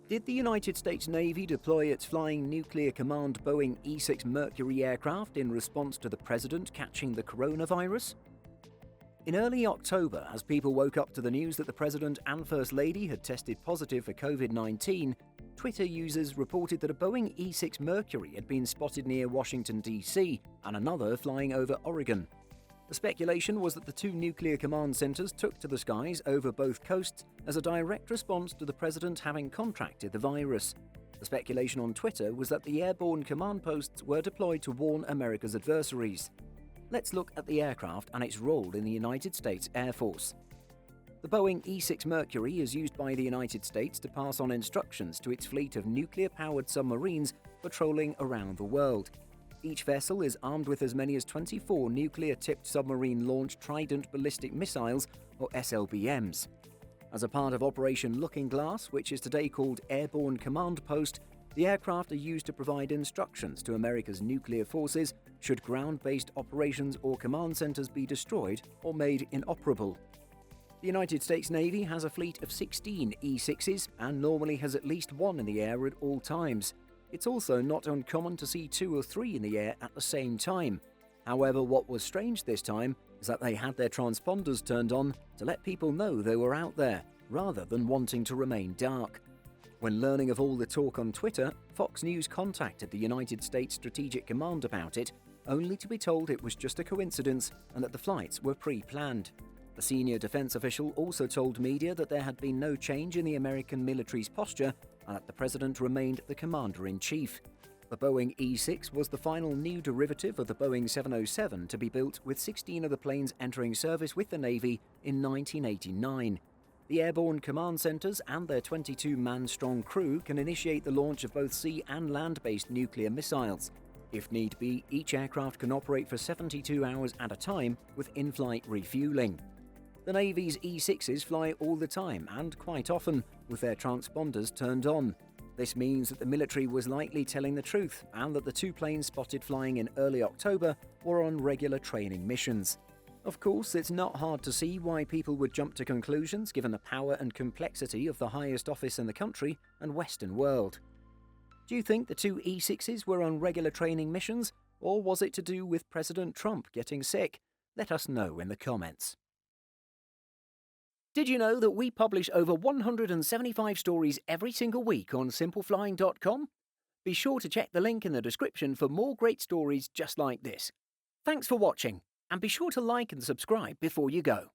Did the United States Navy deploy its Flying Nuclear Command Boeing E-6 Mercury aircraft in response to the president catching the coronavirus? In early October, as people woke up to the news that the President and First Lady had tested positive for COVID-19, Twitter users reported that a Boeing E-6 Mercury had been spotted near Washington, D.C., and another flying over Oregon. The speculation was that the two nuclear command centers took to the skies over both coasts as a direct response to the President having contracted the virus. The speculation on Twitter was that the airborne command posts were deployed to warn America's adversaries. Let's look at the aircraft and its role in the United States Air Force. The Boeing E-6 Mercury is used by the United States to pass on instructions to its fleet of nuclear-powered submarines patrolling around the world. Each vessel is armed with as many as 24 nuclear-tipped submarine-launched Trident ballistic missiles, or SLBMs. As a part of Operation Looking Glass, which is today called Airborne Command Post, the aircraft are used to provide instructions to America's nuclear forces should ground-based operations or command centers be destroyed or made inoperable. The United States Navy has a fleet of 16 E-6s and normally has at least one in the air at all times. It's also not uncommon to see 2 or 3 in the air at the same time. However, what was strange this time is that they had their transponders turned on to let people know they were out there, rather than wanting to remain dark. When learning of all the talk on Twitter, Fox News contacted the United States Strategic Command about it, only to be told it was just a coincidence and that the flights were pre-planned. The senior defense official also told media that there had been no change in the American military's posture and that the president remained the commander-in-chief. The Boeing E-6 was the final new derivative of the Boeing 707 to be built, with 16 of the planes entering service with the Navy in 1989. The airborne command centers and their 22-man-strong crew can initiate the launch of both sea and land-based nuclear missiles. If need be, each aircraft can operate for 72 hours at a time with in-flight refueling. The Navy's E-6s fly all the time and quite often with their transponders turned on. This means that the military was likely telling the truth and that the two planes spotted flying in early October were on regular training missions. Of course, it's not hard to see why people would jump to conclusions given the power and complexity of the highest office in the country and Western world. Do you think the two E-6s were on regular training missions, or was it to do with President Trump getting sick? Let us know in the comments. Did you know that we publish over 175 stories every single week on simpleflying.com? Be sure to check the link in the description for more great stories just like this. Thanks for watching, and be sure to like and subscribe before you go.